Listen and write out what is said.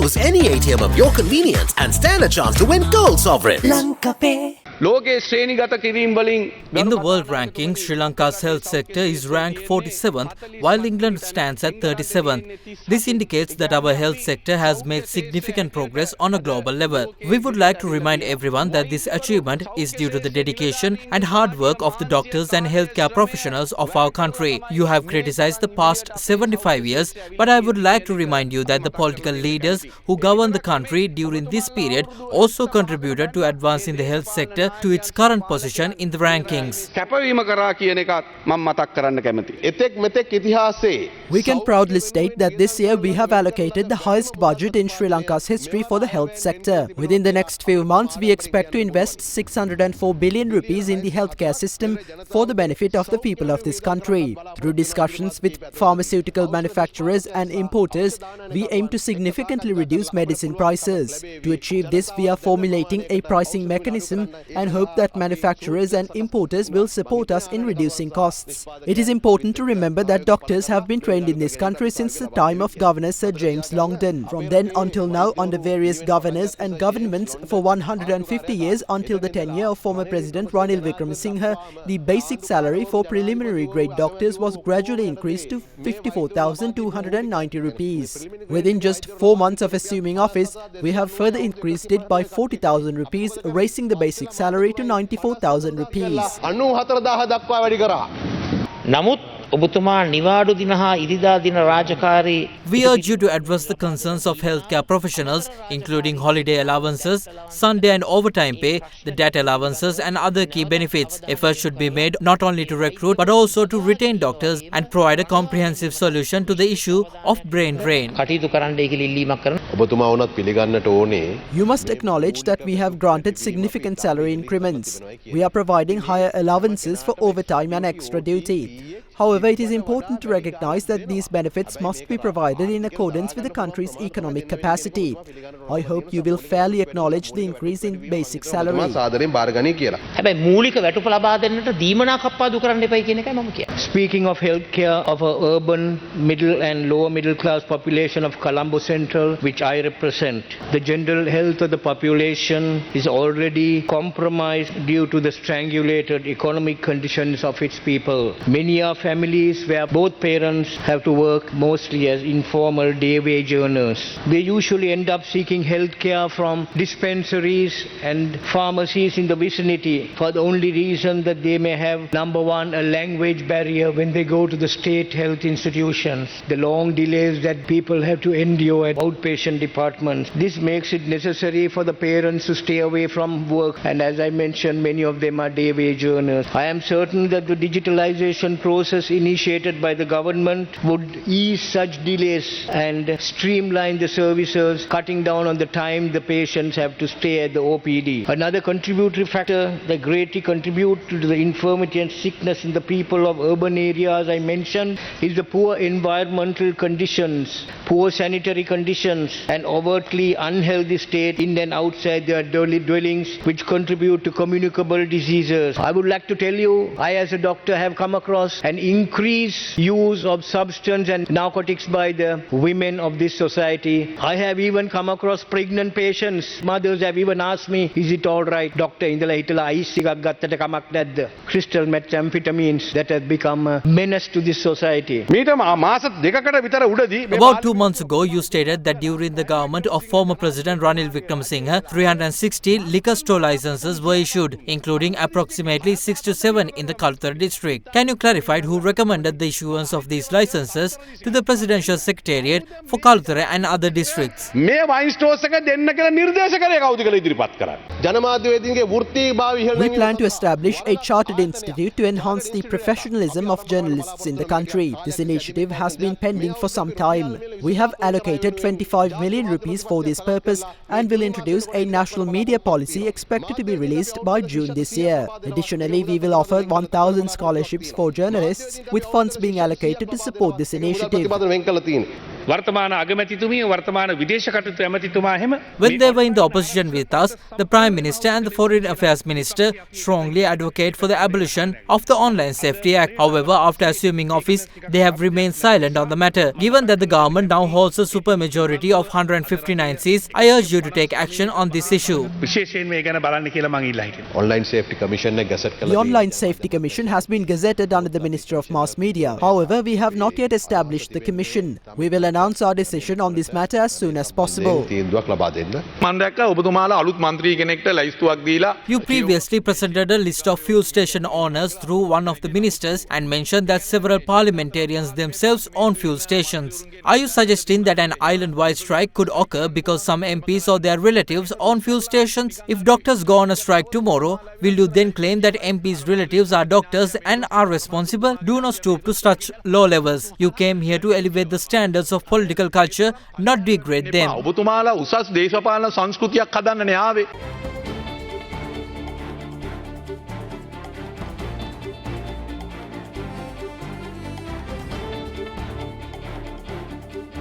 Choose any ATM of your convenience and stand a chance to win gold sovereigns. Lanka Pay. In the world ranking, Sri Lanka's health sector is ranked 47th, while England stands at 37th. This indicates that our health sector has made significant progress on a global level. We would like to remind everyone that this achievement is due to the dedication and hard work of the doctors and healthcare professionals of our country. You have criticized the past 75 years, but I would like to remind you that the political leaders who governed the country during this period also contributed to advancing the health sector to its current position in the rankings. We can proudly state that this year we have allocated the highest budget in Sri Lanka's history for the health sector. Within the next few months, we expect to invest 604 billion rupees in the healthcare system for the benefit of the people of this country. Through discussions with pharmaceutical manufacturers and importers, we aim to significantly reduce medicine prices. To achieve this, we are formulating a pricing mechanism and hope that manufacturers and importers will support us in reducing costs. It is important to remember that doctors have been trained in this country since the time of Governor Sir James Longden. From then until now, under various governors and governments for 150 years until the tenure of former President Ranil Wickremesinghe, the basic salary for preliminary grade doctors was gradually increased to 54,290 rupees. Within just 4 months of assuming office, we have further increased it by 40,000 rupees, raising the basic salary to 94,000 rupees. We urge you to address the concerns of healthcare professionals, including holiday allowances, Sunday and overtime pay, the debt allowances and other key benefits. Efforts should be made not only to recruit but also to retain doctors and provide a comprehensive solution to the issue of brain drain. You must acknowledge that we have granted significant salary increments. We are providing higher allowances for overtime and extra duty. However, it is important to recognize that these benefits must be provided in accordance with the country's economic capacity. I hope you will fairly acknowledge the increase in basic salary. Speaking of healthcare of a urban, middle and lower middle class population of Colombo Central, which I represent, the general health of the population is already compromised due to the strangulated economic conditions of its people. Many are families where both parents have to work mostly as informal day wage earners. They usually end up seeking health care from dispensaries and pharmacies in the vicinity for the only reason that they may have, number one, a language barrier when they go to the state health institutions. The long delays that people have to endure at outpatient departments. This makes it necessary for the parents to stay away from work, and as I mentioned, many of them are day wage earners. I am certain that the digitalization process initiated by the government would ease such delays and streamline the services, cutting down on the time the patients have to stay at the OPD. Another contributory factor that greatly contributes to the infirmity and sickness in the people of urban areas I mentioned is the poor environmental conditions, poor sanitary conditions and overtly unhealthy state in and outside their dwellings, which contribute to communicable diseases. I would like to tell you, I as a doctor have come across an increased use of substance and narcotics by the women of this society. I have even come across pregnant patients. Mothers have even asked me, is it all right, doctor, indala hitala ice එකක් ගත්තට කමක් නැද්ද? Crystal methamphetamines that have become a menace to this society. About 2 months ago, you stated that during the government of former President Ranil Wickremesinghe, 360 liquor store licenses were issued, including approximately 6 to 7 in the Kalutara district. Can you clarify who recommended the issuance of these licenses to the Presidential Secretariat for Kalutara and other districts? We plan to establish a chartered institute to enhance the professionalism of journalists in the country. This initiative has been pending for some time. We have allocated 25 million rupees for this purpose and will introduce a national media policy expected to be released by June this year. Additionally, we will offer 1,000 scholarships for journalists, with funds being allocated to support this initiative. වර්තමාන අගමැතිතුමිය වර්තමාන විදේශ කටයුතු ඇමතිතුමා හැම When they were in the opposition with us, the Prime Minister and the Foreign Affairs Minister strongly advocate for the abolition of the Online Safety Act. However, after assuming office, they have remained silent on the matter. Given that the government now holds a supermajority of 159 seats, I urge you to take action on this issue. විශේෂයෙන් මේ ගැන බලන්න කියලා මං ඉල්ලා හිටිනවා. Online Safety Commission එක gazette The Online Safety Commission has been gazetted under the Minister of Mass Media. However, we have not yet established the commission. We will announce our decision on this matter as soon as possible. තීන්දුවක් ලබා දෙන්න. මම දැක්ක ඔබතුමාලා අලුත් മന്ത്രി කෙනෙක්ට ලයිස්තුවක් දීලා You previously presented a list of fuel station owners through one of the ministers and mentioned that several parliamentarians themselves own fuel stations. Are you suggesting that an island-wide strike could occur because some MPs or their relatives own fuel stations? If doctors go on a strike tomorrow, will you then claim that MPs' relatives are doctors and are responsible? Do not stoop to such low levels. You came here to elevate the standards of political culture, not degrade them. ඔබතුමාලා උසස් දේශපාලන සංස්කෘතියක් හදන්නනේ ආවේ.